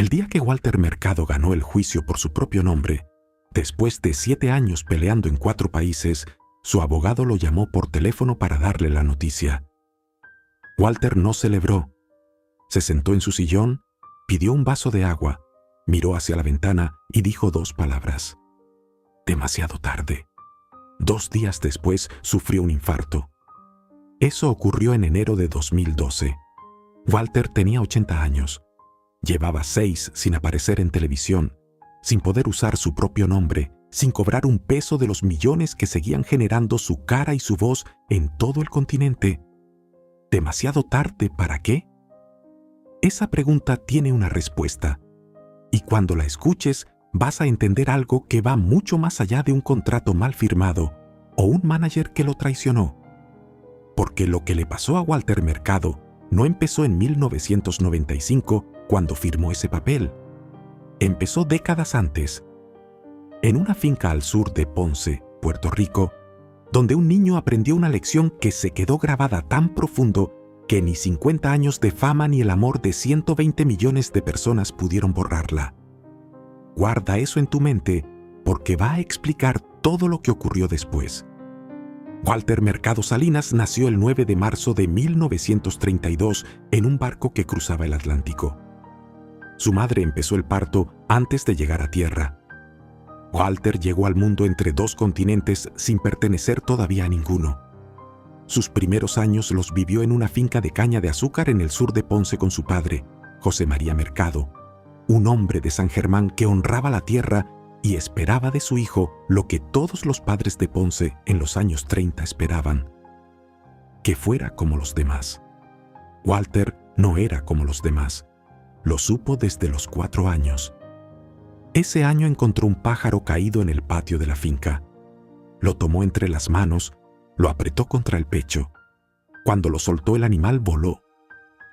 El día que Walter Mercado ganó el juicio por su propio nombre, después de 7 años peleando en 4 países, su abogado lo llamó por teléfono para darle la noticia. Walter no celebró. Se sentó en su sillón, pidió un vaso de agua, miró hacia la ventana y dijo 2 palabras. Demasiado tarde. 2 días después sufrió un infarto. Eso ocurrió en enero de 2012. Walter tenía 80 años. Llevaba 6 sin aparecer en televisión, sin poder usar su propio nombre, sin cobrar un peso de los millones que seguían generando su cara y su voz en todo el continente. ¿Demasiado tarde para qué? Esa pregunta tiene una respuesta, y cuando la escuches vas a entender algo que va mucho más allá de un contrato mal firmado o un manager que lo traicionó. Porque lo que le pasó a Walter Mercado no empezó en 1995 cuando firmó ese papel. Empezó décadas antes, en una finca al sur de Ponce, Puerto Rico, donde un niño aprendió una lección que se quedó grabada tan profundo que ni 50 años de fama ni el amor de 120 millones de personas pudieron borrarla. Guarda eso en tu mente porque va a explicar todo lo que ocurrió después. Walter Mercado Salinas nació el 9 de marzo de 1932 en un barco que cruzaba el Atlántico. Su madre empezó el parto antes de llegar a tierra. Walter llegó al mundo entre 2 continentes sin pertenecer todavía a ninguno. Sus primeros años los vivió en una finca de caña de azúcar en el sur de Ponce con su padre, José María Mercado, un hombre de San Germán que honraba la tierra y esperaba de su hijo lo que todos los padres de Ponce en los años 30 esperaban: que fuera como los demás. Walter no era como los demás. Lo supo desde los 4 años. Ese año encontró un pájaro caído en el patio de la finca. Lo tomó entre las manos, lo apretó contra el pecho. Cuando lo soltó, el animal voló.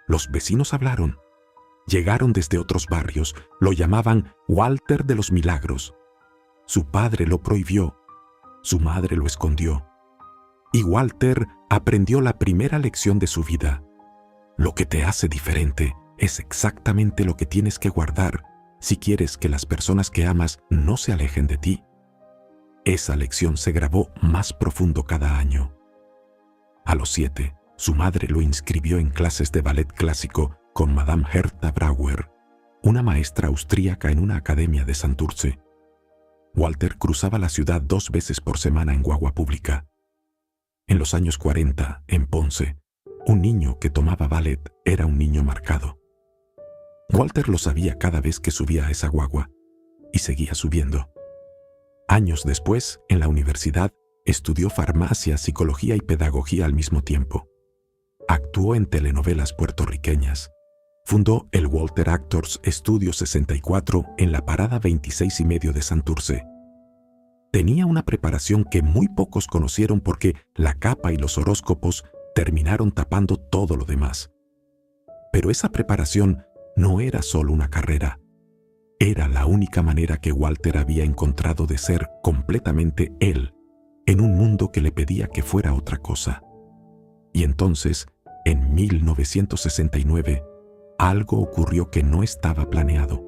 Los vecinos hablaron. Llegaron desde otros barrios, lo llamaban Walter de los Milagros. Su padre lo prohibió, su madre lo escondió. Y Walter aprendió la primera lección de su vida. Lo que te hace diferente es exactamente lo que tienes que guardar si quieres que las personas que amas no se alejen de ti. Esa lección se grabó más profundo cada año. A los 7, su madre lo inscribió en clases de ballet clásico con Madame Hertha Brauer, una maestra austríaca en una academia de Santurce. Walter cruzaba la ciudad 2 veces por semana en guagua pública. En los años 40, en Ponce, un niño que tomaba ballet era un niño marcado. Walter lo sabía cada vez que subía a esa guagua, y seguía subiendo. Años después, en la universidad, estudió farmacia, psicología y pedagogía al mismo tiempo. Actuó en telenovelas puertorriqueñas. Fundó el Walter Actors Studio 64 en la parada 26 y medio de Santurce. Tenía una preparación que muy pocos conocieron porque la capa y los horóscopos terminaron tapando todo lo demás. Pero esa preparación no era solo una carrera. Era la única manera que Walter había encontrado de ser completamente él, en un mundo que le pedía que fuera otra cosa. Y entonces, en 1969, algo ocurrió que no estaba planeado.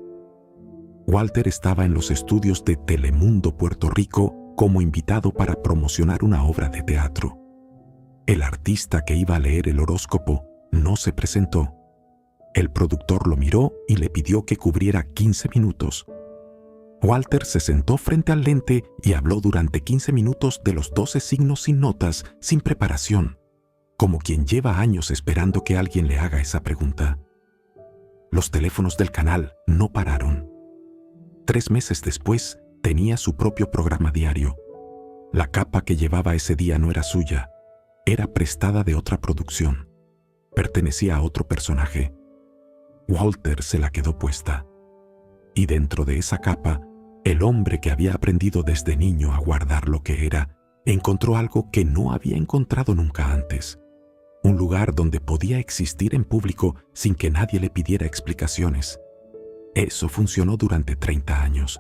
Walter estaba en los estudios de Telemundo Puerto Rico como invitado para promocionar una obra de teatro. El artista que iba a leer el horóscopo no se presentó. El productor lo miró y le pidió que cubriera 15 minutos. Walter se sentó frente al lente y habló durante 15 minutos de los 12 signos sin notas, sin preparación, como quien lleva años esperando que alguien le haga esa pregunta. Los teléfonos del canal no pararon. 3 meses después, tenía su propio programa diario. La capa que llevaba ese día no era suya, era prestada de otra producción. Pertenecía a otro personaje. Walter se la quedó puesta. Y dentro de esa capa, el hombre que había aprendido desde niño a guardar lo que era, encontró algo que no había encontrado nunca antes. Un lugar donde podía existir en público sin que nadie le pidiera explicaciones. Eso funcionó durante 30 años,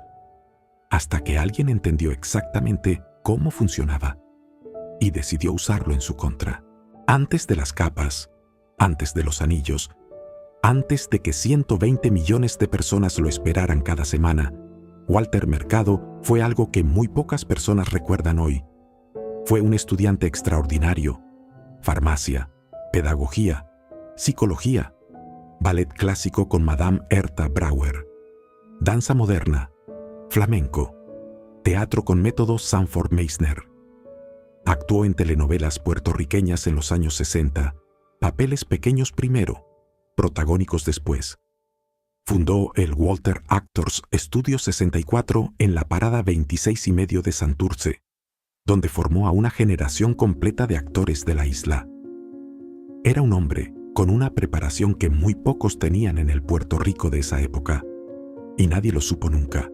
hasta que alguien entendió exactamente cómo funcionaba y decidió usarlo en su contra. Antes de las capas, antes de los anillos, Antes de que 120 millones de personas lo esperaran cada semana, Walter Mercado fue algo que muy pocas personas recuerdan hoy. Fue un estudiante extraordinario. Farmacia, pedagogía, psicología, ballet clásico con Madame Herta Brauer, danza moderna, flamenco, teatro con método Sanford Meisner. Actuó en telenovelas puertorriqueñas en los años 60, papeles pequeños primero, protagónicos después. Fundó el Walter Actors Studio 64 en la parada 26 y medio de Santurce, donde formó a una generación completa de actores de la isla. Era un hombre con una preparación que muy pocos tenían en el Puerto Rico de esa época, y nadie lo supo nunca,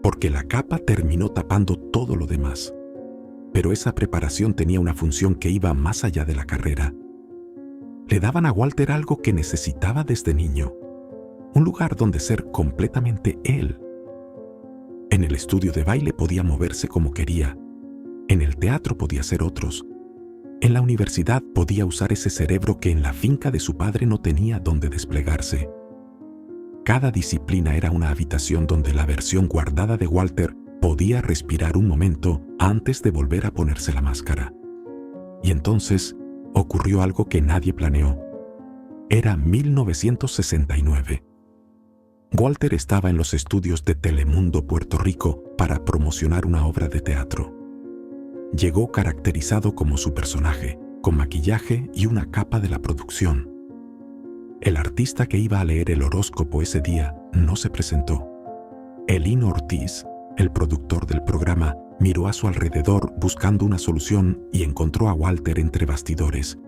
porque la capa terminó tapando todo lo demás. Pero esa preparación tenía una función que iba más allá de la carrera. Le daban a Walter algo que necesitaba desde niño, un lugar donde ser completamente él. En el estudio de baile podía moverse como quería, en el teatro podía ser otros, en la universidad podía usar ese cerebro que en la finca de su padre no tenía donde desplegarse. Cada disciplina era una habitación donde la versión guardada de Walter podía respirar un momento antes de volver a ponerse la máscara. Y entonces ocurrió algo que nadie planeó. Era 1969. Walter estaba en los estudios de Telemundo, Puerto Rico, para promocionar una obra de teatro. Llegó caracterizado como su personaje, con maquillaje y una capa de la producción. El artista que iba a leer el horóscopo ese día no se presentó. Elino Ortiz, el productor del programa, miró a su alrededor buscando una solución y encontró a Walter entre bastidores.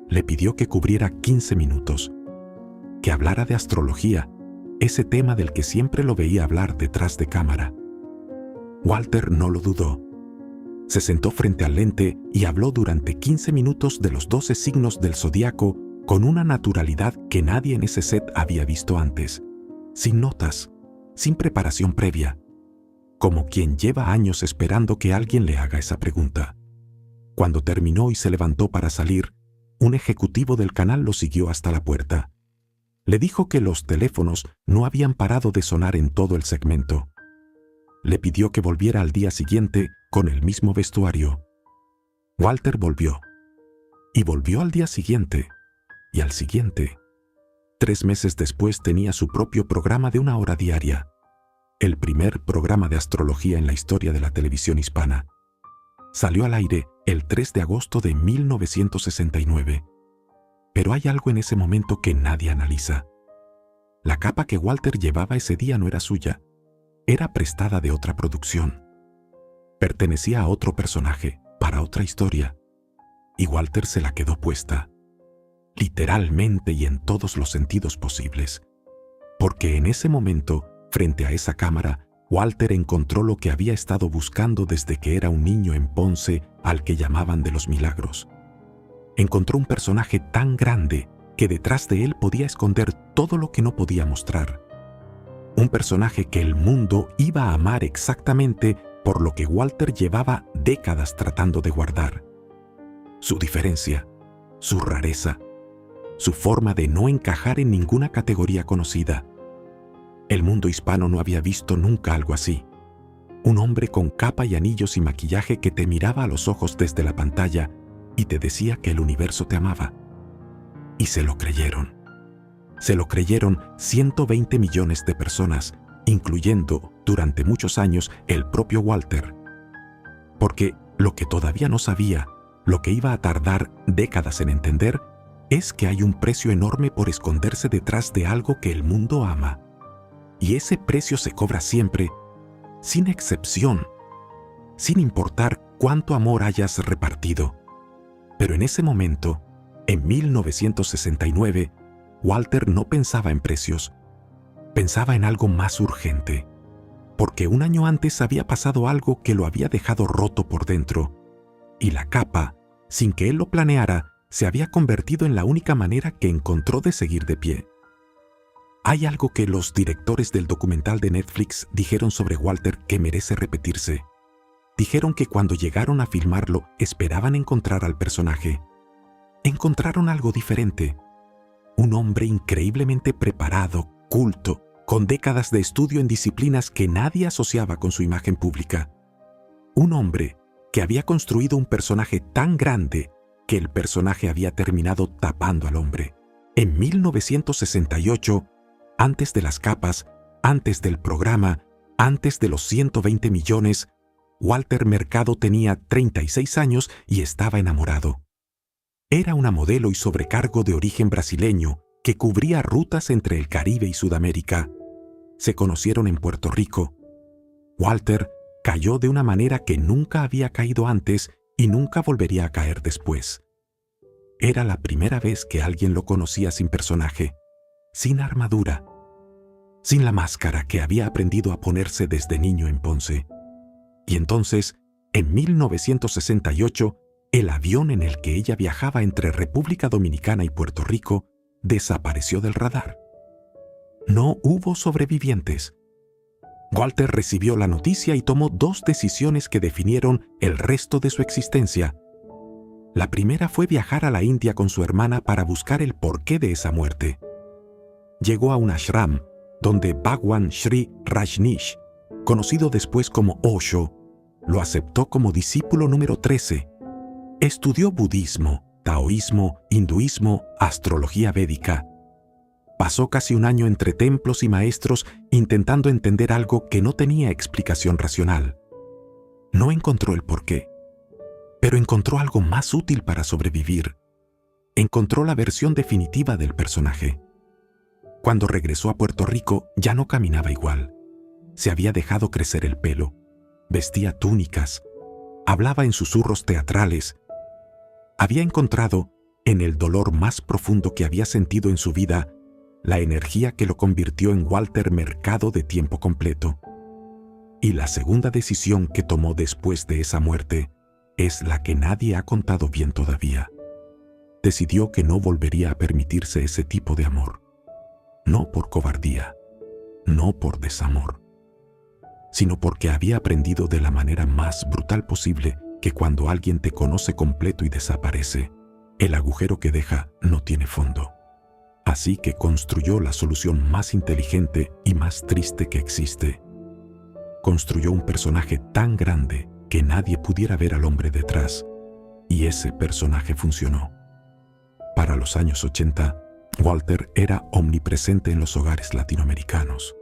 Le pidió que cubriera 15 minutos, que hablara de astrología, ese tema del que siempre lo veía hablar detrás de cámara. Walter no lo dudó. Se sentó frente al lente y habló durante 15 minutos de los 12 signos del zodiaco con una naturalidad que nadie en ese set había visto antes, sin notas, sin preparación previa, como quien lleva años esperando que alguien le haga esa pregunta. Cuando terminó y se levantó para salir, un ejecutivo del canal lo siguió hasta la puerta. Le dijo que los teléfonos no habían parado de sonar en todo el segmento. Le pidió que volviera al día siguiente con el mismo vestuario. Walter volvió. Y volvió al día siguiente. Y al siguiente. 3 meses después tenía su propio programa de 1 hora diaria. El primer programa de astrología en la historia de la televisión hispana. Salió al aire el 3 de agosto de 1969. Pero hay algo en ese momento que nadie analiza. La capa que Walter llevaba ese día no era suya. Era prestada de otra producción. Pertenecía a otro personaje, para otra historia. Y Walter se la quedó puesta. Literalmente y en todos los sentidos posibles. Porque en ese momento, frente a esa cámara, Walter encontró lo que había estado buscando desde que era un niño en Ponce, al que llamaban de los Milagros. Encontró un personaje tan grande que detrás de él podía esconder todo lo que no podía mostrar. Un personaje que el mundo iba a amar exactamente por lo que Walter llevaba décadas tratando de guardar. Su diferencia, su rareza, su forma de no encajar en ninguna categoría conocida. El mundo hispano no había visto nunca algo así. Un hombre con capa y anillos y maquillaje que te miraba a los ojos desde la pantalla y te decía que el universo te amaba. Y se lo creyeron. Se lo creyeron 120 millones de personas, incluyendo, durante muchos años, el propio Walter. Porque lo que todavía no sabía, lo que iba a tardar décadas en entender, es que hay un precio enorme por esconderse detrás de algo que el mundo ama. Y ese precio se cobra siempre, sin excepción, sin importar cuánto amor hayas repartido. Pero en ese momento, en 1969, Walter no pensaba en precios, pensaba en algo más urgente, porque un año antes había pasado algo que lo había dejado roto por dentro, y la capa, sin que él lo planeara, se había convertido en la única manera que encontró de seguir de pie. Hay algo que los directores del documental de Netflix dijeron sobre Walter que merece repetirse. Dijeron que cuando llegaron a filmarlo esperaban encontrar al personaje. Encontraron algo diferente. Un hombre increíblemente preparado, culto, con décadas de estudio en disciplinas que nadie asociaba con su imagen pública. Un hombre que había construido un personaje tan grande que el personaje había terminado tapando al hombre. En 1968, antes de las capas, antes del programa, antes de los 120 millones, Walter Mercado tenía 36 años y estaba enamorado. Era una modelo y sobrecargo de origen brasileño que cubría rutas entre el Caribe y Sudamérica. Se conocieron en Puerto Rico. Walter cayó de una manera que nunca había caído antes y nunca volvería a caer después. Era la primera vez que alguien lo conocía sin personaje, sin armadura, sin la máscara que había aprendido a ponerse desde niño en Ponce. Y entonces, en 1968, el avión en el que ella viajaba entre República Dominicana y Puerto Rico desapareció del radar. No hubo sobrevivientes. Walter recibió la noticia y tomó 2 decisiones que definieron el resto de su existencia. La primera fue viajar a la India con su hermana para buscar el porqué de esa muerte. Llegó a un ashram donde Bhagwan Sri Rajneesh, conocido después como Osho, lo aceptó como discípulo número 13. Estudió budismo, taoísmo, hinduismo, astrología védica. Pasó casi un año entre templos y maestros intentando entender algo que no tenía explicación racional. No encontró el porqué, pero encontró algo más útil para sobrevivir. Encontró la versión definitiva del personaje. Cuando regresó a Puerto Rico ya no caminaba igual. Se había dejado crecer el pelo, vestía túnicas, hablaba en susurros teatrales. Había encontrado, en el dolor más profundo que había sentido en su vida, la energía que lo convirtió en Walter Mercado de tiempo completo. Y la segunda decisión que tomó después de esa muerte es la que nadie ha contado bien todavía. Decidió que no volvería a permitirse ese tipo de amor. No por cobardía, no por desamor, sino porque había aprendido de la manera más brutal posible que cuando alguien te conoce completo y desaparece, el agujero que deja no tiene fondo. Así que construyó la solución más inteligente y más triste que existe. Construyó un personaje tan grande que nadie pudiera ver al hombre detrás, y ese personaje funcionó. Para los años 80, Walter era omnipresente en los hogares latinoamericanos.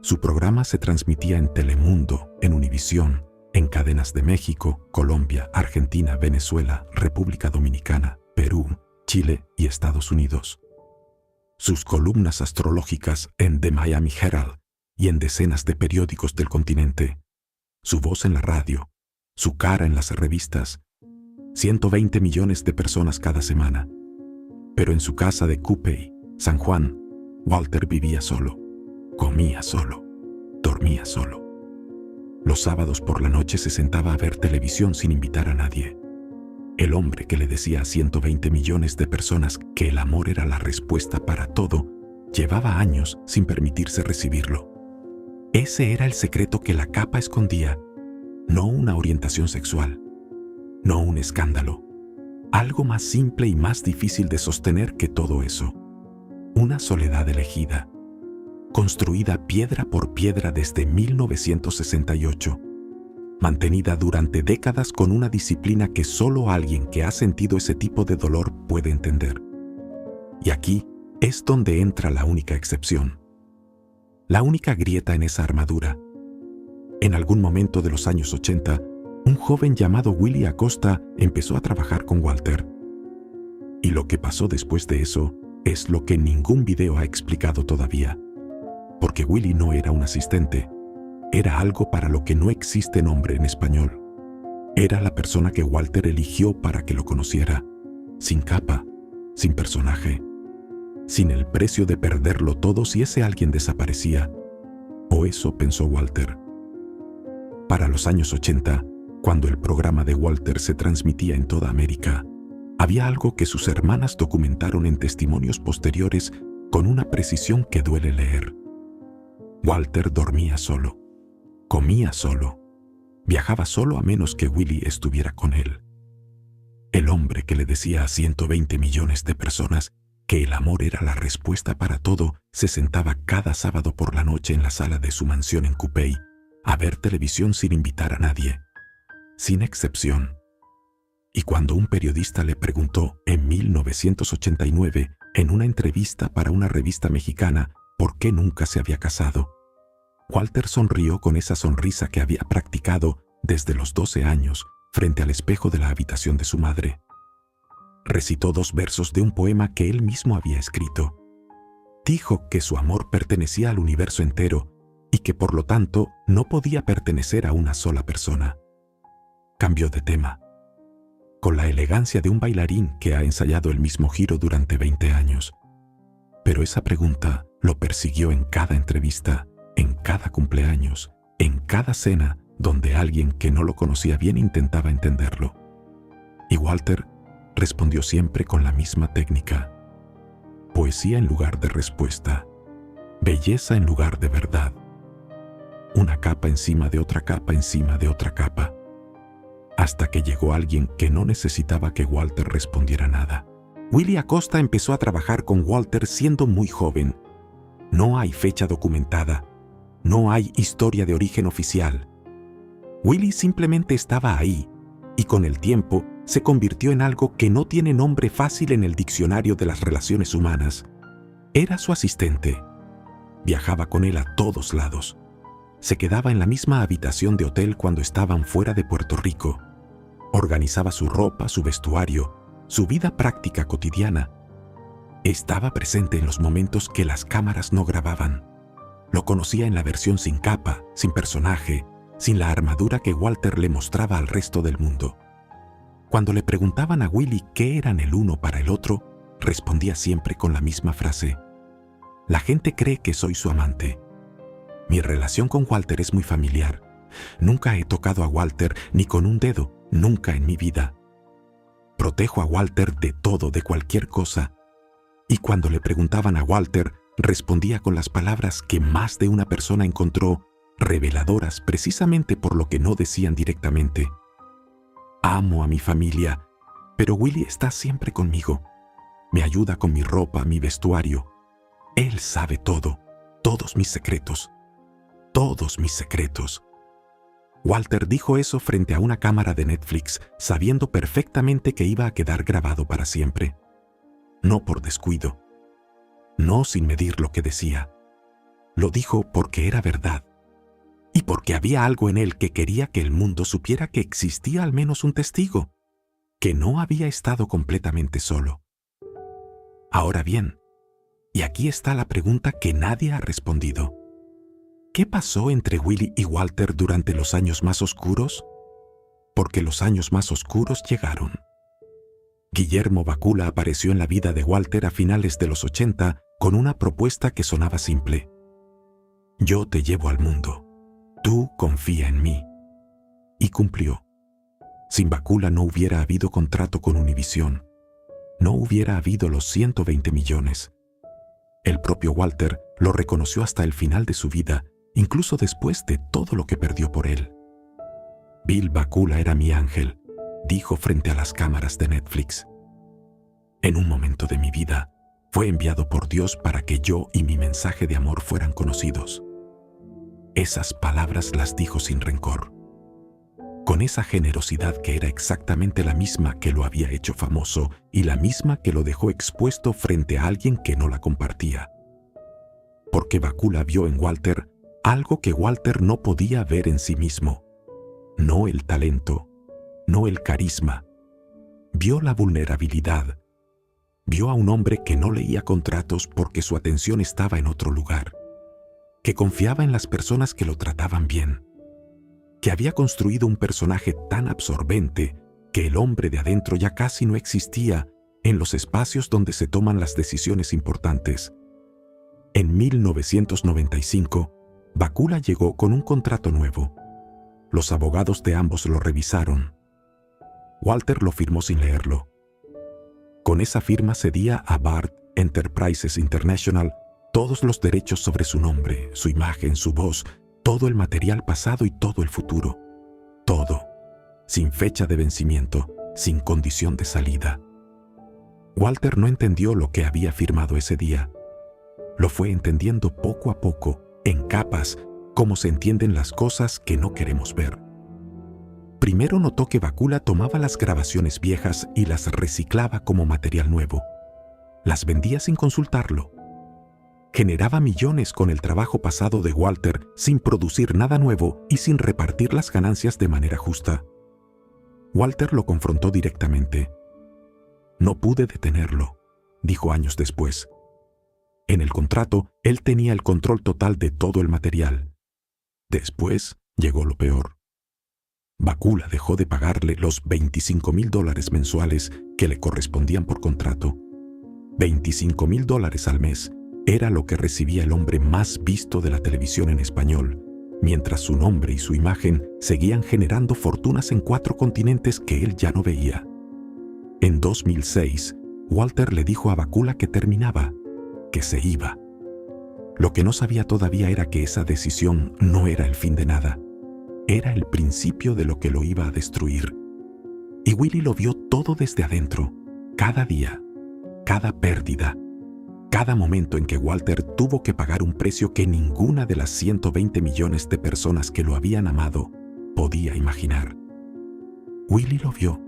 Su programa se transmitía en Telemundo, en Univisión, en cadenas de México, Colombia, Argentina, Venezuela, República Dominicana, Perú, Chile y Estados Unidos. Sus columnas astrológicas en The Miami Herald y en decenas de periódicos del continente. Su voz en la radio, su cara en las revistas. 120 millones de personas cada semana. Pero en su casa de Cupey, San Juan, Walter vivía solo, comía solo, dormía solo. Los sábados por la noche se sentaba a ver televisión sin invitar a nadie. El hombre que le decía a 120 millones de personas que el amor era la respuesta para todo, llevaba años sin permitirse recibirlo. Ese era el secreto que la capa escondía, no una orientación sexual, no un escándalo. Algo más simple y más difícil de sostener que todo eso. Una soledad elegida, construida piedra por piedra desde 1968, mantenida durante décadas con una disciplina que solo alguien que ha sentido ese tipo de dolor puede entender. Y aquí es donde entra la única excepción, la única grieta en esa armadura. En algún momento de los años 80, un joven llamado Willie Acosta empezó a trabajar con Walter. Y lo que pasó después de eso es lo que ningún video ha explicado todavía. Porque Willie no era un asistente, era algo para lo que no existe nombre en español. Era la persona que Walter eligió para que lo conociera, sin capa, sin personaje, sin el precio de perderlo todo si ese alguien desaparecía. O eso pensó Walter. Para los años 80, cuando el programa de Walter se transmitía en toda América, había algo que sus hermanas documentaron en testimonios posteriores con una precisión que duele leer. Walter dormía solo, comía solo, viajaba solo a menos que Willie estuviera con él. El hombre que le decía a 120 millones de personas que el amor era la respuesta para todo, se sentaba cada sábado por la noche en la sala de su mansión en Coupey a ver televisión sin invitar a nadie, sin excepción. Y cuando un periodista le preguntó en 1989, en una entrevista para una revista mexicana, por qué nunca se había casado, Walter sonrió con esa sonrisa que había practicado desde los 12 años frente al espejo de la habitación de su madre. Recitó 2 versos de un poema que él mismo había escrito. Dijo que su amor pertenecía al universo entero y que por lo tanto no podía pertenecer a una sola persona. Cambió de tema, con la elegancia de un bailarín que ha ensayado el mismo giro durante 20 años. Pero esa pregunta lo persiguió en cada entrevista, en cada cumpleaños, en cada cena donde alguien que no lo conocía bien intentaba entenderlo. Y Walter respondió siempre con la misma técnica. Poesía en lugar de respuesta. Belleza en lugar de verdad. Una capa encima de otra capa encima de otra capa. Hasta que llegó alguien que no necesitaba que Walter respondiera nada. Willie Acosta empezó a trabajar con Walter siendo muy joven. No hay fecha documentada. No hay historia de origen oficial. Willie simplemente estaba ahí, y con el tiempo se convirtió en algo que no tiene nombre fácil en el diccionario de las relaciones humanas. Era su asistente. Viajaba con él a todos lados. Se quedaba en la misma habitación de hotel cuando estaban fuera de Puerto Rico. Organizaba su ropa, su vestuario, su vida práctica cotidiana. Estaba presente en los momentos que las cámaras no grababan. Lo conocía en la versión sin capa, sin personaje, sin la armadura que Walter le mostraba al resto del mundo. Cuando le preguntaban a Willie qué eran el uno para el otro, respondía siempre con la misma frase. La gente cree que soy su amante. Mi relación con Walter es muy familiar. Nunca he tocado a Walter ni con un dedo, nunca en mi vida. Protejo a Walter de todo, de cualquier cosa. Y cuando le preguntaban a Walter, respondía con las palabras que más de una persona encontró reveladoras precisamente por lo que no decían directamente. Amo a mi familia, pero Willie está siempre conmigo. Me ayuda con mi ropa, mi vestuario. Él sabe todo, todos mis secretos. Todos mis secretos. Walter dijo eso frente a una cámara de Netflix, sabiendo perfectamente que iba a quedar grabado para siempre. No por descuido. No sin medir lo que decía. Lo dijo porque era verdad. Y porque había algo en él que quería que el mundo supiera que existía al menos un testigo, que no había estado completamente solo. Ahora bien, y aquí está la pregunta que nadie ha respondido. ¿Qué pasó entre Willie y Walter durante los años más oscuros? Porque los años más oscuros llegaron. Guillermo Bakula apareció en la vida de Walter a finales de los 80 con una propuesta que sonaba simple. Yo te llevo al mundo. Tú confía en mí. Y cumplió. Sin Bakula no hubiera habido contrato con Univisión. No hubiera habido los 120 millones. El propio Walter lo reconoció hasta el final de su vida, incluso después de todo lo que perdió por él. Bill Bakula era mi ángel, dijo frente a las cámaras de Netflix. En un momento de mi vida, fue enviado por Dios para que yo y mi mensaje de amor fueran conocidos. Esas palabras las dijo sin rencor, con esa generosidad que era exactamente la misma que lo había hecho famoso y la misma que lo dejó expuesto frente a alguien que no la compartía. Porque Bakula vio en Walter algo que Walter no podía ver en sí mismo. No el talento, no el carisma. Vio la vulnerabilidad. Vio a un hombre que no leía contratos porque su atención estaba en otro lugar, que confiaba en las personas que lo trataban bien, que había construido un personaje tan absorbente que el hombre de adentro ya casi no existía en los espacios donde se toman las decisiones importantes. En 1995, Bakula llegó con un contrato nuevo. Los abogados de ambos lo revisaron. Walter lo firmó sin leerlo. Con esa firma cedía a Bard Enterprises International todos los derechos sobre su nombre, su imagen, su voz, todo el material pasado y todo el futuro. Todo, sin fecha de vencimiento, sin condición de salida. Walter no entendió lo que había firmado ese día. Lo fue entendiendo poco a poco, en capas, como se entienden las cosas que no queremos ver. Primero notó que Bakula tomaba las grabaciones viejas y las reciclaba como material nuevo. Las vendía sin consultarlo. Generaba millones con el trabajo pasado de Walter sin producir nada nuevo y sin repartir las ganancias de manera justa. Walter lo confrontó directamente. «No pude detenerlo», dijo años después. En el contrato, él tenía el control total de todo el material. Después llegó lo peor. Bakula dejó de pagarle los $25,000 mensuales que le correspondían por contrato. $25,000 al mes era lo que recibía el hombre más visto de la televisión en español, mientras su nombre y su imagen seguían generando fortunas en 4 continentes que él ya no veía. En 2006, Walter le dijo a Bakula que terminaba, que se iba. Lo que no sabía todavía era que esa decisión no era el fin de nada. Era el principio de lo que lo iba a destruir. Y Willy lo vio todo desde adentro, cada día, cada pérdida, cada momento en que Walter tuvo que pagar un precio que ninguna de las 120 millones de personas que lo habían amado podía imaginar. Willy lo vio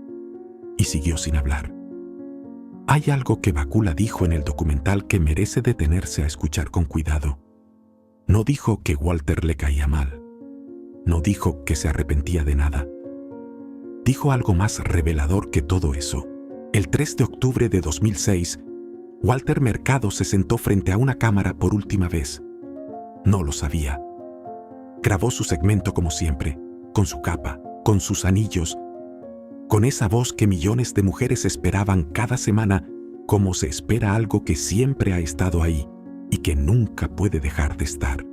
y siguió sin hablar. Hay algo que Bakula dijo en el documental que merece detenerse a escuchar con cuidado. No dijo que Walter le caía mal. No dijo que se arrepentía de nada. Dijo algo más revelador que todo eso. El 3 de octubre de 2006, Walter Mercado se sentó frente a una cámara por última vez. No lo sabía. Grabó su segmento como siempre, con su capa, con sus anillos, con esa voz que millones de mujeres esperaban cada semana, como se espera algo que siempre ha estado ahí y que nunca puede dejar de estar.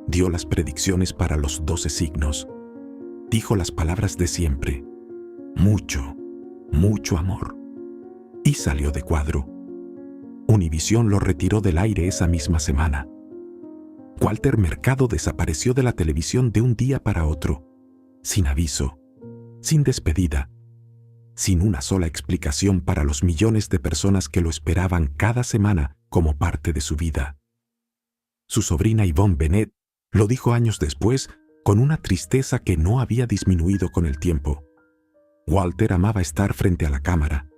Dio las predicciones para los 12 signos. Dijo las palabras de siempre. Mucho, mucho amor. Y salió de cuadro. Univisión lo retiró del aire esa misma semana. Walter Mercado desapareció de la televisión de un día para otro, sin aviso, sin despedida, sin una sola explicación para los millones de personas que lo esperaban cada semana como parte de su vida. Su sobrina Yvonne Bennett lo dijo años después con una tristeza que no había disminuido con el tiempo. Walter amaba estar frente a la cámara,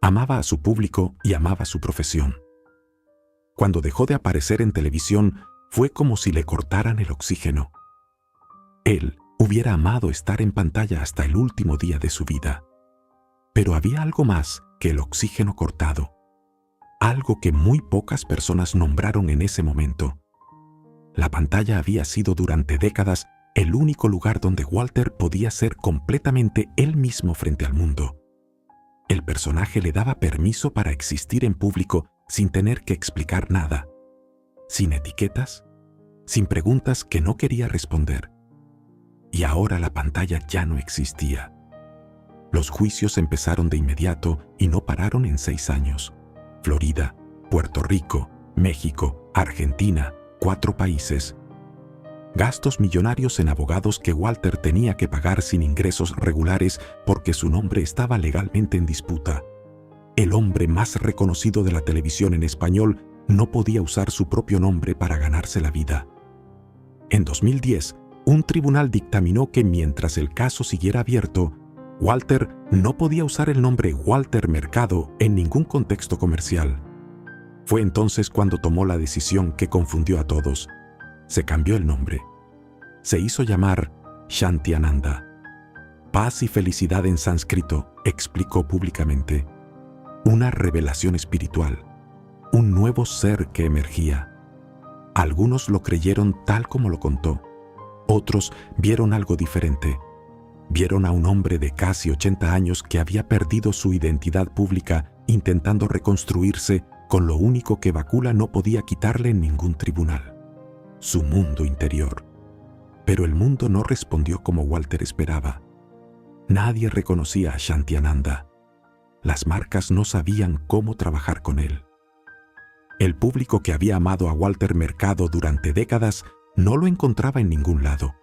amaba a su público y amaba su profesión. Cuando dejó de aparecer en televisión, fue como si le cortaran el oxígeno. Él hubiera amado estar en pantalla hasta el último día de su vida. Pero había algo más que el oxígeno cortado, algo que muy pocas personas nombraron en ese momento. La pantalla había sido durante décadas el único lugar donde Walter podía ser completamente él mismo frente al mundo. El personaje le daba permiso para existir en público sin tener que explicar nada, sin etiquetas, sin preguntas que no quería responder. Y ahora la pantalla ya no existía. Los juicios empezaron de inmediato y no pararon en 6 años. Florida, Puerto Rico, México, Argentina, 4 países. Gastos millonarios en abogados que Walter tenía que pagar sin ingresos regulares porque su nombre estaba legalmente en disputa. El hombre más reconocido de la televisión en español no podía usar su propio nombre para ganarse la vida. En 2010, un tribunal dictaminó que mientras el caso siguiera abierto, Walter no podía usar el nombre Walter Mercado en ningún contexto comercial. Fue entonces cuando tomó la decisión que confundió a todos. Se cambió el nombre. Se hizo llamar Shantiananda. Paz y felicidad en sánscrito, explicó públicamente. Una revelación espiritual. Un nuevo ser que emergía. Algunos lo creyeron tal como lo contó. Otros vieron algo diferente. Vieron a un hombre de casi 80 años que había perdido su identidad pública intentando reconstruirse con lo único que Bakula no podía quitarle en ningún tribunal: su mundo interior. Pero el mundo no respondió como Walter esperaba. Nadie reconocía a Shantiananda. Las marcas no sabían cómo trabajar con él. El público que había amado a Walter Mercado durante décadas no lo encontraba en ningún lado.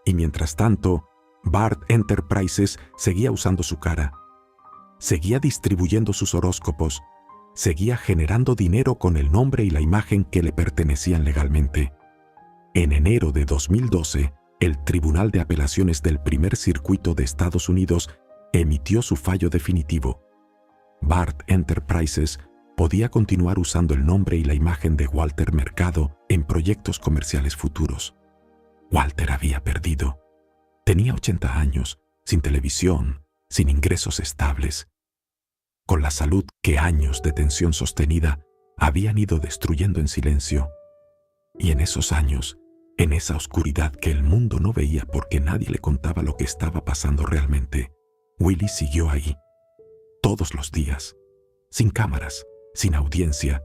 Y mientras tanto, Bard Enterprises seguía usando su cara. seguía distribuyendo sus horóscopos, seguía generando dinero con el nombre y la imagen que le pertenecían legalmente. En enero de 2012, el Tribunal de Apelaciones del Primer Circuito de Estados Unidos emitió su fallo definitivo. Bard Enterprises podía continuar usando el nombre y la imagen de Walter Mercado en proyectos comerciales futuros. Walter había perdido. Tenía 80 años, sin televisión, sin ingresos estables, con la salud que años de tensión sostenida habían ido destruyendo en silencio. Y en esos años, en esa oscuridad que el mundo no veía porque nadie le contaba lo que estaba pasando realmente, Willie siguió ahí, todos los días, sin cámaras, sin audiencia,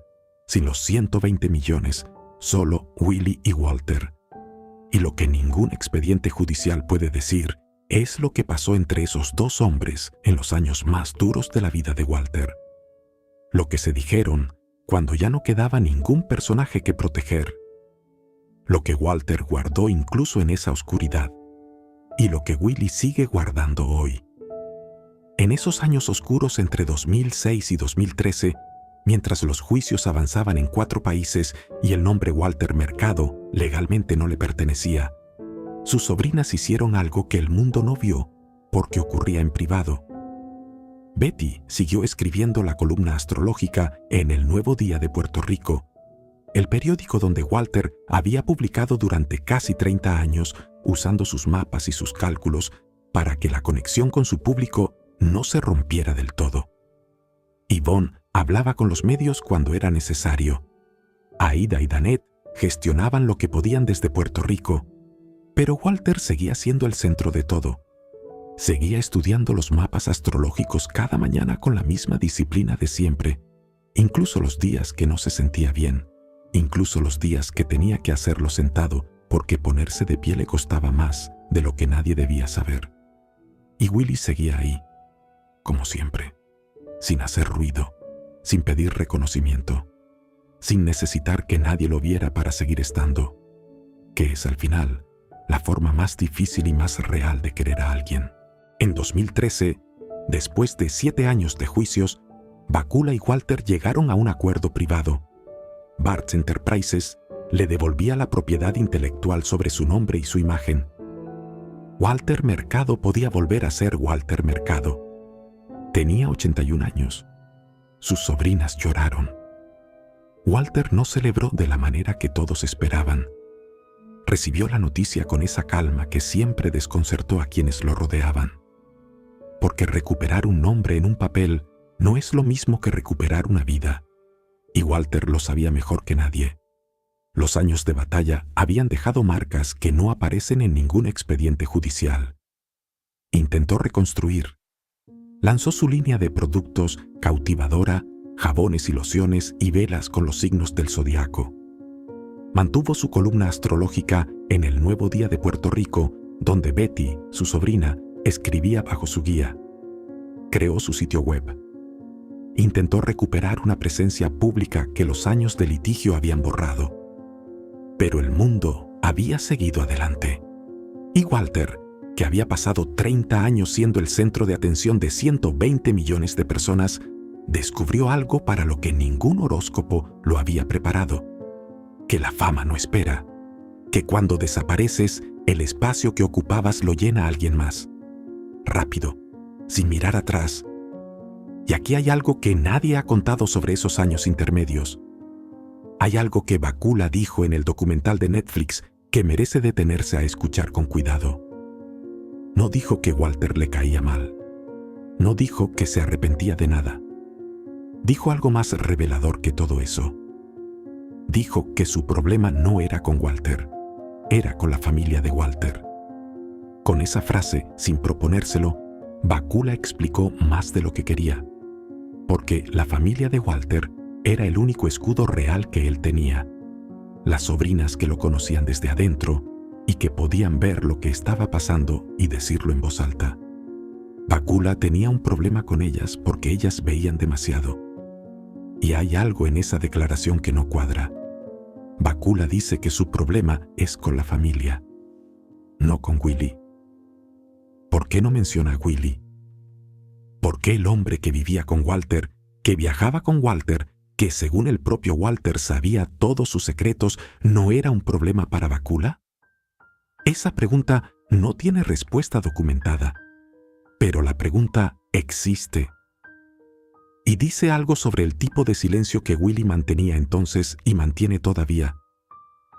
sin los 120 millones, solo Willie y Walter. Y lo que ningún expediente judicial puede decir es lo que pasó entre esos dos hombres en los años más duros de la vida de Walter. Lo que se dijeron cuando ya no quedaba ningún personaje que proteger. Lo que Walter guardó incluso en esa oscuridad. Y lo que Willie sigue guardando hoy. En esos años oscuros entre 2006 y 2013, mientras los juicios avanzaban en 4 países y el nombre Walter Mercado legalmente no le pertenecía, sus sobrinas hicieron algo que el mundo no vio porque ocurría en privado. Betty siguió escribiendo la columna astrológica en El Nuevo Día de Puerto Rico, el periódico donde Walter había publicado durante casi 30 años usando sus mapas y sus cálculos para que la conexión con su público no se rompiera del todo. Yvonne hablaba con los medios cuando era necesario. Aida y Danette gestionaban lo que podían desde Puerto Rico, pero Walter seguía siendo el centro de todo. Seguía estudiando los mapas astrológicos cada mañana con la misma disciplina de siempre, incluso los días que no se sentía bien, incluso los días que tenía que hacerlo sentado porque ponerse de pie le costaba más de lo que nadie debía saber. Y Willie seguía ahí, como siempre, sin hacer ruido, sin pedir reconocimiento, sin necesitar que nadie lo viera para seguir estando, que es al final la forma más difícil y más real de querer a alguien. En 2013, después de 7 años de juicios, Bakula y Walter llegaron a un acuerdo privado. Bard Enterprises le devolvía la propiedad intelectual sobre su nombre y su imagen. Walter Mercado podía volver a ser Walter Mercado. Tenía 81 años. Sus sobrinas lloraron. Walter no celebró de la manera que todos esperaban. Recibió la noticia con esa calma que siempre desconcertó a quienes lo rodeaban. Porque recuperar un nombre en un papel no es lo mismo que recuperar una vida. Y Walter lo sabía mejor que nadie. Los años de batalla habían dejado marcas que no aparecen en ningún expediente judicial. Intentó reconstruir. Lanzó su línea de productos cautivadora, jabones y lociones y velas con los signos del zodiaco. Mantuvo su columna astrológica en El Nuevo Día de Puerto Rico, donde Betty, su sobrina, escribía bajo su guía. Creó su sitio web. Intentó recuperar una presencia pública que los años de litigio habían borrado. Pero el mundo había seguido adelante. Y Walter, que había pasado 30 años siendo el centro de atención de 120 millones de personas, descubrió algo para lo que ningún horóscopo lo había preparado. Que la fama no espera. Que cuando desapareces, el espacio que ocupabas lo llena alguien más. Rápido, sin mirar atrás. Y aquí hay algo que nadie ha contado sobre esos años intermedios. Hay algo que Bakula dijo en el documental de Netflix que merece detenerse a escuchar con cuidado. No dijo que Walter le caía mal. No dijo que se arrepentía de nada. Dijo algo más revelador que todo eso. Dijo que su problema no era con Walter, era con la familia de Walter. Con esa frase, sin proponérselo, Bakula explicó más de lo que quería, porque la familia de Walter era el único escudo real que él tenía. Las sobrinas que lo conocían desde adentro y que podían ver lo que estaba pasando y decirlo en voz alta. Bakula tenía un problema con ellas porque ellas veían demasiado. Y hay algo en esa declaración que no cuadra. Bakula dice que su problema es con la familia, no con Willie. ¿Por qué no menciona a Willie? ¿Por qué el hombre que vivía con Walter, que viajaba con Walter, que según el propio Walter sabía todos sus secretos, no era un problema para Bakula? Esa pregunta no tiene respuesta documentada, pero la pregunta existe. Y dice algo sobre el tipo de silencio que Willie mantenía entonces y mantiene todavía.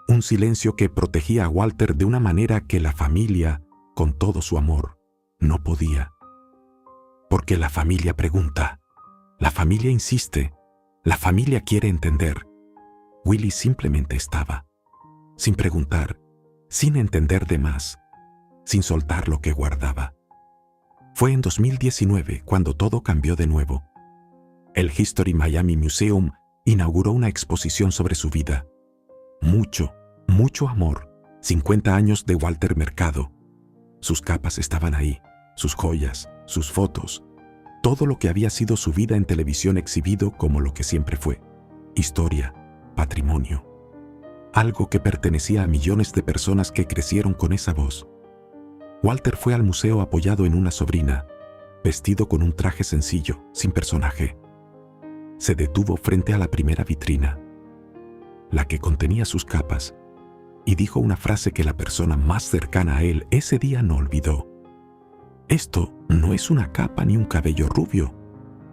Un silencio que protegía a Walter de una manera que la familia, con todo su amor, no podía. Porque la familia pregunta, la familia insiste, la familia quiere entender. Willie simplemente estaba, sin preguntar, sin entender de más, sin soltar lo que guardaba. Fue en 2019 cuando todo cambió de nuevo. El History Miami Museum inauguró una exposición sobre su vida. Mucho amor, 50 años de Walter Mercado. Sus capas estaban ahí, sus joyas, sus fotos, todo lo que había sido su vida en televisión exhibido como lo que siempre fue, historia, patrimonio. Algo que pertenecía a millones de personas que crecieron con esa voz. Walter fue al museo apoyado en una sobrina, vestido con un traje sencillo, sin personaje. Se detuvo frente a la primera vitrina, la que contenía sus capas, y dijo una frase que la persona más cercana a él ese día no olvidó. Esto no es una capa ni un cabello rubio.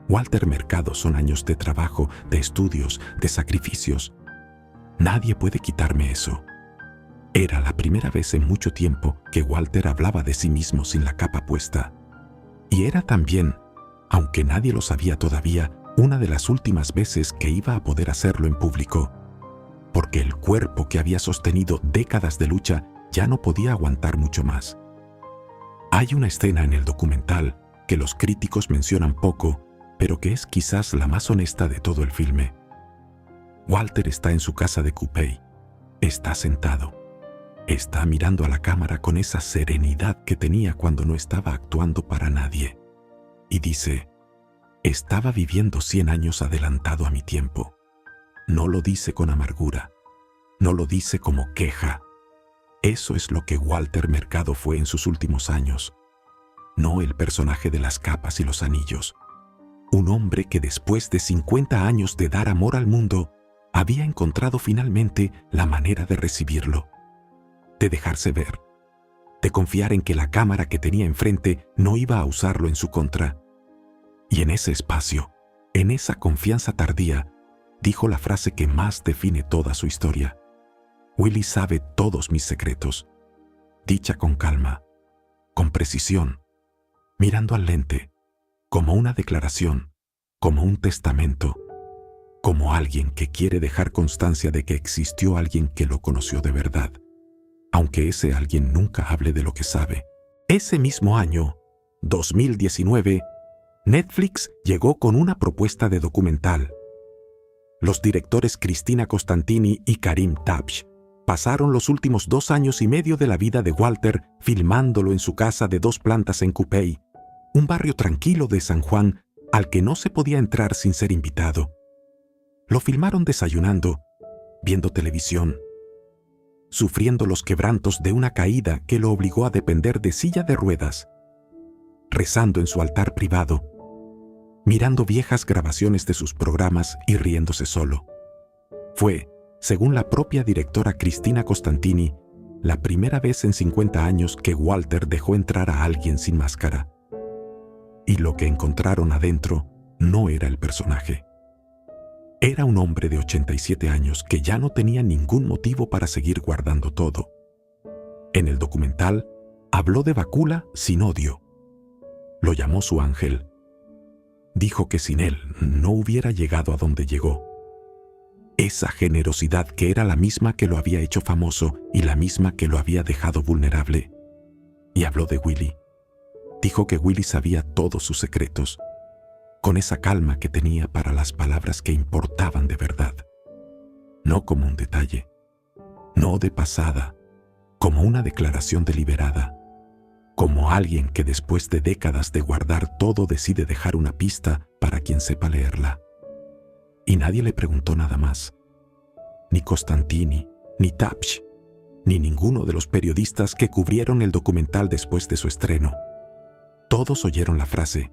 Walter Mercado son años de trabajo, de estudios, de sacrificios. Nadie puede quitarme eso. Era la primera vez en mucho tiempo que Walter hablaba de sí mismo sin la capa puesta. Y era también, aunque nadie lo sabía todavía, una de las últimas veces que iba a poder hacerlo en público. Porque el cuerpo que había sostenido décadas de lucha ya no podía aguantar mucho más. Hay una escena en el documental que los críticos mencionan poco, pero que es quizás la más honesta de todo el filme. Walter está en su casa de Coupey. Está sentado. Está mirando a la cámara con esa serenidad que tenía cuando no estaba actuando para nadie. Y dice, estaba viviendo 100 años adelantado a mi tiempo. No lo dice con amargura. No lo dice como queja. Eso es lo que Walter Mercado fue en sus últimos años. No el personaje de las capas y los anillos. Un hombre que después de 50 años de dar amor al mundo, había encontrado finalmente la manera de recibirlo, de dejarse ver, de confiar en que la cámara que tenía enfrente no iba a usarlo en su contra. Y en ese espacio, en esa confianza tardía, dijo la frase que más define toda su historia. Willie sabe todos mis secretos. Dicha con calma, con precisión, mirando al lente, como una declaración, como un testamento, como alguien que quiere dejar constancia de que existió alguien que lo conoció de verdad, aunque ese alguien nunca hable de lo que sabe. Ese mismo año, 2019, Netflix llegó con una propuesta de documental. Los directores Cristina Costantini y Karim Tabsh pasaron los últimos 2 años y medio de la vida de Walter filmándolo en su casa de 2 plantas en Coupey, un barrio tranquilo de San Juan al que no se podía entrar sin ser invitado. Lo filmaron desayunando, viendo televisión, sufriendo los quebrantos de una caída que lo obligó a depender de silla de ruedas, rezando en su altar privado, mirando viejas grabaciones de sus programas y riéndose solo. Fue, según la propia directora Cristina Costantini, la primera vez en 50 años que Walter dejó entrar a alguien sin máscara. Y lo que encontraron adentro no era el personaje. Era un hombre de 87 años que ya no tenía ningún motivo para seguir guardando todo. En el documental, habló de Bakula sin odio. Lo llamó su ángel. Dijo que sin él no hubiera llegado a donde llegó. Esa generosidad que era la misma que lo había hecho famoso y la misma que lo había dejado vulnerable. Y habló de Willie. Dijo que Willie sabía todos sus secretos, con esa calma que tenía para las palabras que importaban de verdad. No como un detalle, no de pasada, como una declaración deliberada, como alguien que después de décadas de guardar todo decide dejar una pista para quien sepa leerla. Y nadie le preguntó nada más. Ni Costantini, ni Tabsh, ni ninguno de los periodistas que cubrieron el documental después de su estreno. Todos oyeron la frase,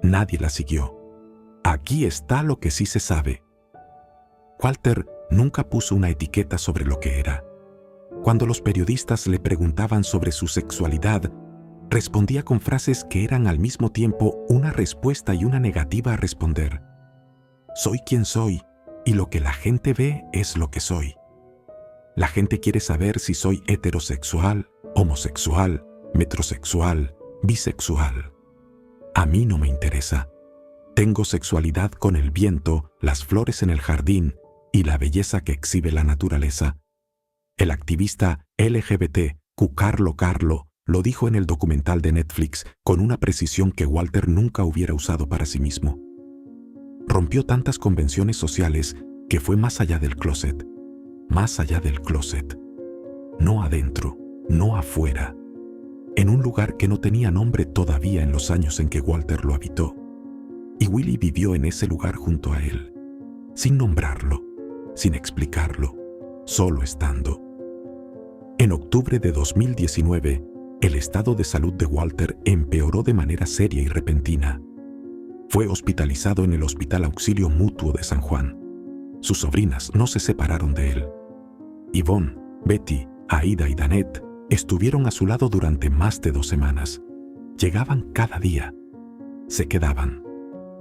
Nadie la siguió. Aquí está lo que sí se sabe. Walter nunca puso una etiqueta sobre lo que era. Cuando los periodistas le preguntaban sobre su sexualidad, respondía con frases que eran al mismo tiempo una respuesta y una negativa a responder. Soy quien soy, y lo que la gente ve es lo que soy. La gente quiere saber si soy heterosexual, homosexual, metrosexual, bisexual. A mí no me interesa. Tengo sexualidad con el viento, las flores en el jardín y la belleza que exhibe la naturaleza. El activista LGBT, Carlo, lo dijo en el documental de Netflix con una precisión que Walter nunca hubiera usado para sí mismo. Rompió tantas convenciones sociales que fue más allá del closet. Más allá del closet. No adentro, no afuera. En un lugar que no tenía nombre todavía en los años en que Walter lo habitó. Y Willie vivió en ese lugar junto a él, sin nombrarlo, sin explicarlo, solo estando. En octubre de 2019, el estado de salud de Walter empeoró de manera seria y repentina. Fue hospitalizado en el Hospital Auxilio Mutuo de San Juan. Sus sobrinas no se separaron de él. Yvonne, Betty, Aida y Danette estuvieron a su lado durante más de 2 semanas. Llegaban cada día. Se quedaban.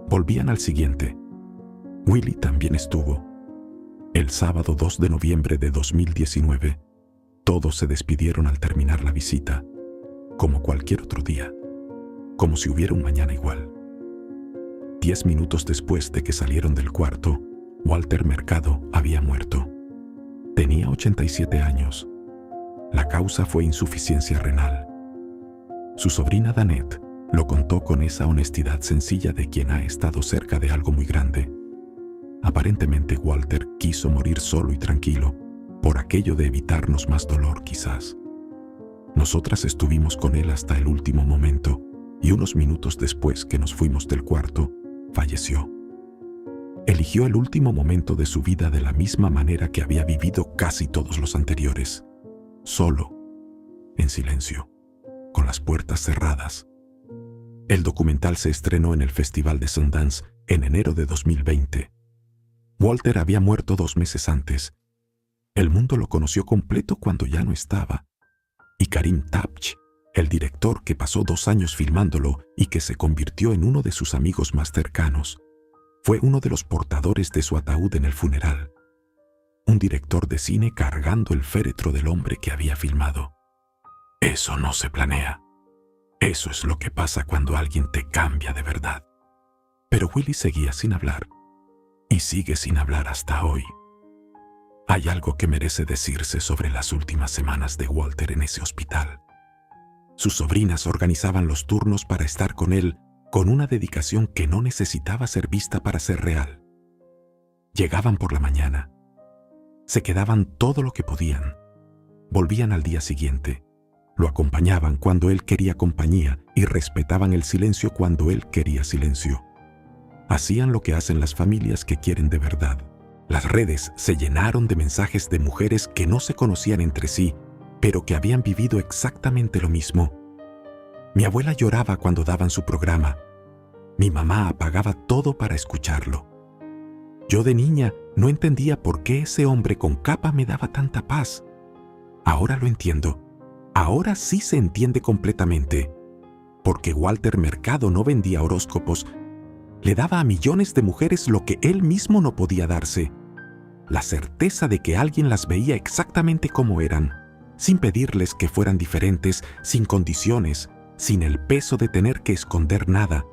Volvían al siguiente. Willie también estuvo. El sábado 2 de noviembre de 2019, todos se despidieron al terminar la visita, como cualquier otro día, como si hubiera un mañana igual. 10 minutos después de que salieron del cuarto, Walter Mercado había muerto. Tenía 87 años. La causa fue insuficiencia renal. Su sobrina Danette lo contó con esa honestidad sencilla de quien ha estado cerca de algo muy grande. Aparentemente Walter quiso morir solo y tranquilo, por aquello de evitarnos más dolor quizás. Nosotras estuvimos con él hasta el último momento y unos minutos después que nos fuimos del cuarto, falleció. Eligió el último momento de su vida de la misma manera que había vivido casi todos los anteriores, solo, en silencio, con las puertas cerradas. El documental se estrenó en el Festival de Sundance en enero de 2020. Walter había muerto 2 meses antes. El mundo lo conoció completo cuando ya no estaba. Y Karim Tabch, el director que pasó 2 años filmándolo y que se convirtió en uno de sus amigos más cercanos, fue uno de los portadores de su ataúd en el funeral. Un director de cine cargando el féretro del hombre que había filmado. Eso no se planea. Eso es lo que pasa cuando alguien te cambia de verdad. Pero Willie seguía sin hablar. Y sigue sin hablar hasta hoy. Hay algo que merece decirse sobre las últimas semanas de Walter en ese hospital. Sus sobrinas organizaban los turnos para estar con él con una dedicación que no necesitaba ser vista para ser real. Llegaban por la mañana. Se quedaban todo lo que podían. Volvían al día siguiente. Lo acompañaban cuando él quería compañía y respetaban el silencio cuando él quería silencio. Hacían lo que hacen las familias que quieren de verdad. Las redes se llenaron de mensajes de mujeres que no se conocían entre sí, pero que habían vivido exactamente lo mismo. Mi abuela lloraba cuando daban su programa. Mi mamá apagaba todo para escucharlo. Yo de niña no entendía por qué ese hombre con capa me daba tanta paz. Ahora lo entiendo. Ahora sí se entiende completamente. Porque Walter Mercado no vendía horóscopos. Le daba a millones de mujeres lo que él mismo no podía darse. La certeza de que alguien las veía exactamente como eran, sin pedirles que fueran diferentes, sin condiciones, sin el peso de tener que esconder nada.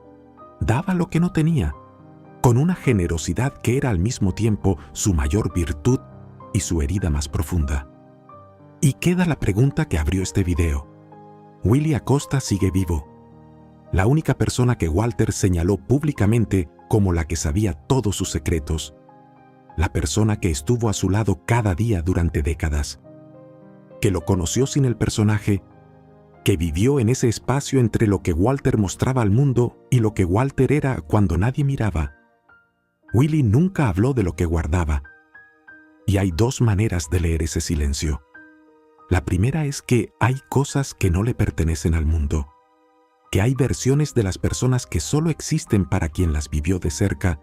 Daba lo que no tenía, con una generosidad que era al mismo tiempo su mayor virtud y su herida más profunda. Y queda la pregunta que abrió este video. Willie Acosta sigue vivo. La única persona que Walter señaló públicamente como la que sabía todos sus secretos. La persona que estuvo a su lado cada día durante décadas. Que lo conoció sin el personaje. Que vivió en ese espacio entre lo que Walter mostraba al mundo y lo que Walter era cuando nadie miraba. Willie nunca habló de lo que guardaba. Y hay 2 maneras de leer ese silencio. La primera es que hay cosas que no le pertenecen al mundo, que hay versiones de las personas que solo existen para quien las vivió de cerca,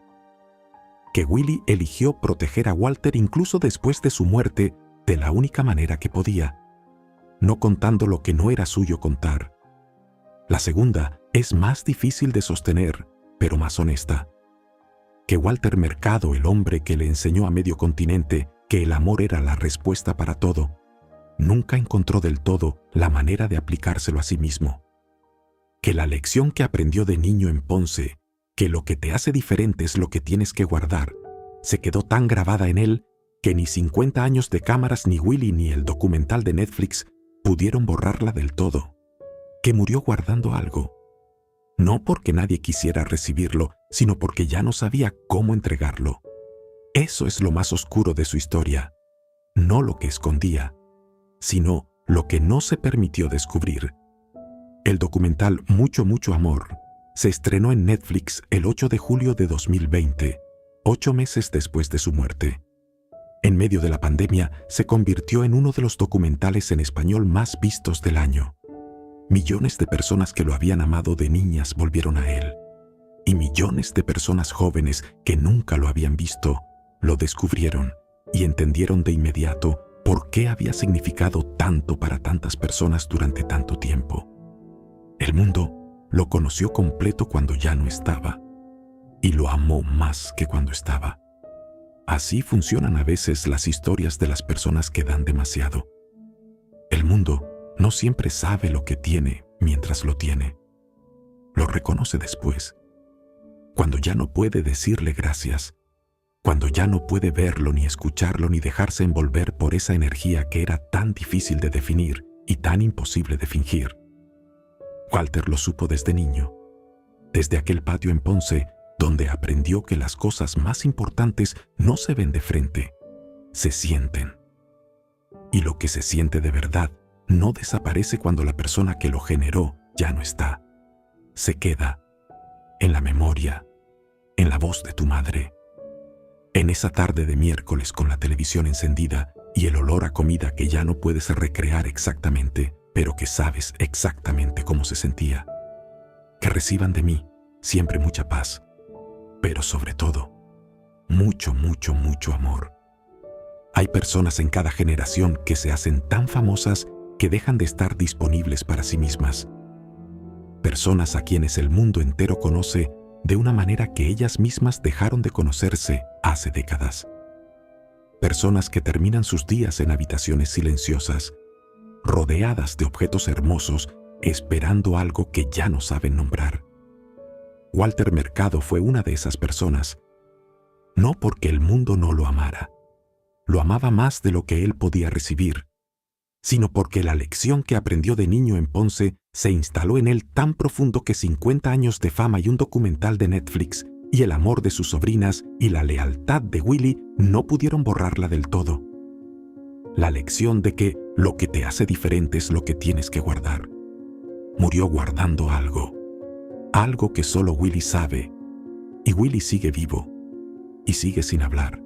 que Willie eligió proteger a Walter incluso después de su muerte de la única manera que podía, no contando lo que no era suyo contar. La segunda es más difícil de sostener, pero más honesta. Que Walter Mercado, el hombre que le enseñó a medio continente que el amor era la respuesta para todo, nunca encontró del todo la manera de aplicárselo a sí mismo. Que la lección que aprendió de niño en Ponce, que lo que te hace diferente es lo que tienes que guardar, se quedó tan grabada en él que ni 50 años de cámaras, ni Willie, ni el documental de Netflix pudieron borrarla del todo. Que murió guardando algo. No porque nadie quisiera recibirlo, sino porque ya no sabía cómo entregarlo. Eso es lo más oscuro de su historia. No lo que escondía, sino lo que no se permitió descubrir. El documental Mucho, mucho amor se estrenó en Netflix el 8 de julio de 2020, 8 meses después de su muerte. En medio de la pandemia, se convirtió en uno de los documentales en español más vistos del año. Millones de personas que lo habían amado de niñas volvieron a él. Y millones de personas jóvenes que nunca lo habían visto, lo descubrieron y entendieron de inmediato por qué había significado tanto para tantas personas durante tanto tiempo. El mundo lo conoció completo cuando ya no estaba, y lo amó más que cuando estaba. Así funcionan a veces las historias de las personas que dan demasiado. El mundo no siempre sabe lo que tiene mientras lo tiene. Lo reconoce después, cuando ya no puede decirle gracias, cuando ya no puede verlo ni escucharlo ni dejarse envolver por esa energía que era tan difícil de definir y tan imposible de fingir. Walter lo supo desde niño, desde aquel patio en Ponce, donde aprendió que las cosas más importantes no se ven de frente, se sienten. Y lo que se siente de verdad no desaparece cuando la persona que lo generó ya no está. Se queda en la memoria, en la voz de tu madre. En esa tarde de miércoles con la televisión encendida y el olor a comida que ya no puedes recrear exactamente, pero que sabes exactamente cómo se sentía. Que reciban de mí siempre mucha paz, pero sobre todo, mucho, mucho, mucho amor. Hay personas en cada generación que se hacen tan famosas que dejan de estar disponibles para sí mismas. Personas a quienes el mundo entero conoce de una manera que ellas mismas dejaron de conocerse hace décadas. Personas que terminan sus días en habitaciones silenciosas, rodeadas de objetos hermosos, esperando algo que ya no saben nombrar. Walter Mercado fue una de esas personas, no porque el mundo no lo amara, lo amaba más de lo que él podía recibir, sino porque la lección que aprendió de niño en Ponce se instaló en él tan profundo que 50 años de fama y un documental de Netflix y el amor de sus sobrinas y la lealtad de Willie no pudieron borrarla del todo. La lección de que lo que te hace diferente es lo que tienes que guardar. Murió guardando algo que solo Willie sabe, y Willie sigue vivo, y sigue sin hablar.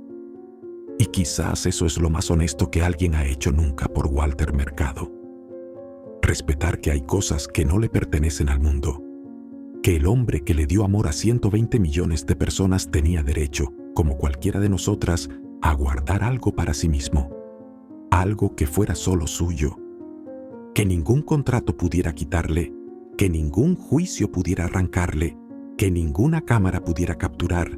Y quizás eso es lo más honesto que alguien ha hecho nunca por Walter Mercado. Respetar que hay cosas que no le pertenecen al mundo, que el hombre que le dio amor a 120 millones de personas tenía derecho, como cualquiera de nosotras, a guardar algo para sí mismo. Algo que fuera solo suyo, que ningún contrato pudiera quitarle, que ningún juicio pudiera arrancarle, que ninguna cámara pudiera capturar,